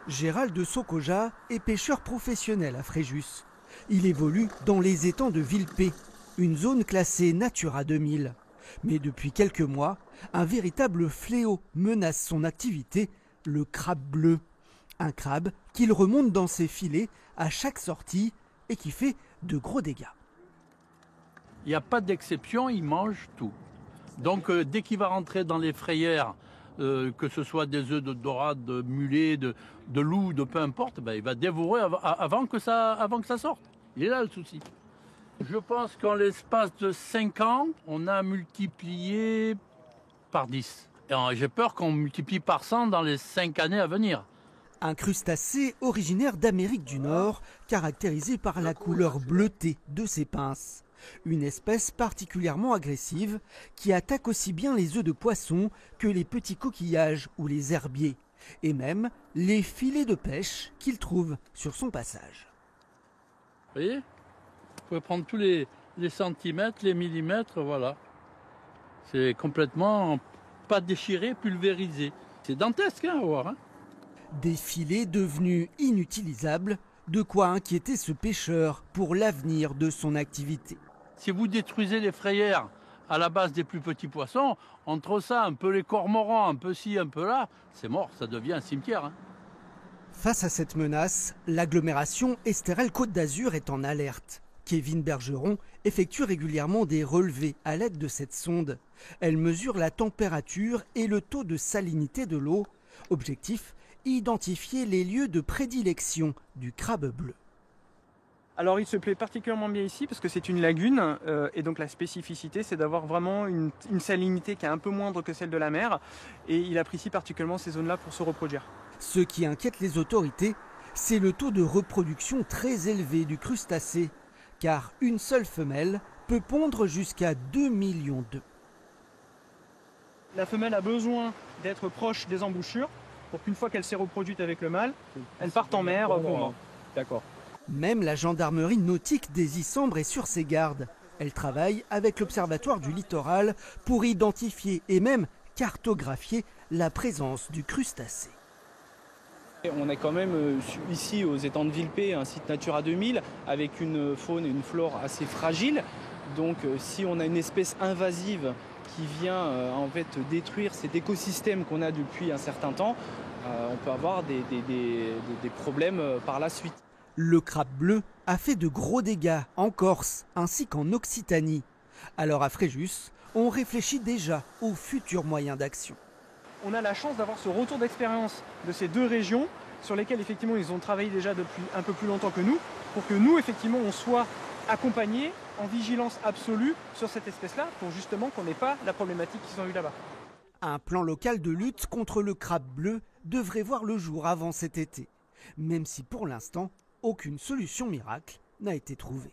Gérald de Sokoja est pêcheur professionnel à Fréjus. Il évolue dans les étangs de Villepée, une zone classée Natura 2000. Mais depuis quelques mois, un véritable fléau menace son activité, le crabe bleu. Un crabe qu'il remonte dans ses filets à chaque sortie et qui fait de gros dégâts. Il n'y a pas d'exception, il mange tout. Donc dès qu'il va rentrer dans les frayères, que ce soit des œufs de dorade, de mulet, de loup, de peu importe, ben, il va dévorer avant que ça sorte. Il est là le souci. Je pense qu'en l'espace de 5 ans, on a multiplié par 10. Et j'ai peur qu'on multiplie par 100 dans les 5 années à venir. Un crustacé originaire d'Amérique du Nord, caractérisé par la couleur bleutée de ses pinces. Une espèce particulièrement agressive qui attaque aussi bien les œufs de poisson que les petits coquillages ou les herbiers, et même les filets de pêche qu'il trouve sur son passage. Vous voyez ? Vous pouvez prendre tous les centimètres, les millimètres, voilà. C'est complètement pas déchiré, pulvérisé. C'est dantesque à voir. Hein. Des filets devenus inutilisables, de quoi inquiéter ce pêcheur pour l'avenir de son activité. Si vous détruisez les frayères à la base des plus petits poissons, entre ça, un peu les cormorans, un peu ci, un peu là, c'est mort, ça devient un cimetière. Hein. Face à cette menace, l'agglomération Estérel-Côte d'Azur est en alerte. Kevin Bergeron effectue régulièrement des relevés à l'aide de cette sonde. Elle mesure la température et le taux de salinité de l'eau. Objectif, identifier les lieux de prédilection du crabe bleu. Alors il se plaît particulièrement bien ici parce que c'est une lagune et donc la spécificité c'est d'avoir vraiment une salinité qui est un peu moindre que celle de la mer et il apprécie particulièrement ces zones-là pour se reproduire. Ce qui inquiète les autorités, c'est le taux de reproduction très élevé du crustacé, car une seule femelle peut pondre jusqu'à 2 millions d'œufs. La femelle a besoin d'être proche des embouchures pour qu'une fois qu'elle s'est reproduite avec le mâle, elle parte en mer pour mort. D'accord. Même la gendarmerie nautique des Issambres est sur ses gardes. Elle travaille avec l'Observatoire du littoral pour identifier et même cartographier la présence du crustacé. On est quand même ici aux étangs de Villepée, un site Natura 2000 avec une faune et une flore assez fragiles. Donc si on a une espèce invasive qui vient en fait détruire cet écosystème qu'on a depuis un certain temps, on peut avoir des problèmes par la suite. Le crabe bleu a fait de gros dégâts en Corse ainsi qu'en Occitanie. Alors à Fréjus, on réfléchit déjà aux futurs moyens d'action. On a la chance d'avoir ce retour d'expérience de ces deux régions sur lesquelles effectivement ils ont travaillé déjà depuis un peu plus longtemps que nous pour que nous effectivement on soit accompagnés en vigilance absolue sur cette espèce-là pour justement qu'on n'ait pas la problématique qu'ils ont eue là-bas. Un plan local de lutte contre le crabe bleu devrait voir le jour avant cet été, même si pour l'instant, aucune solution miracle n'a été trouvée.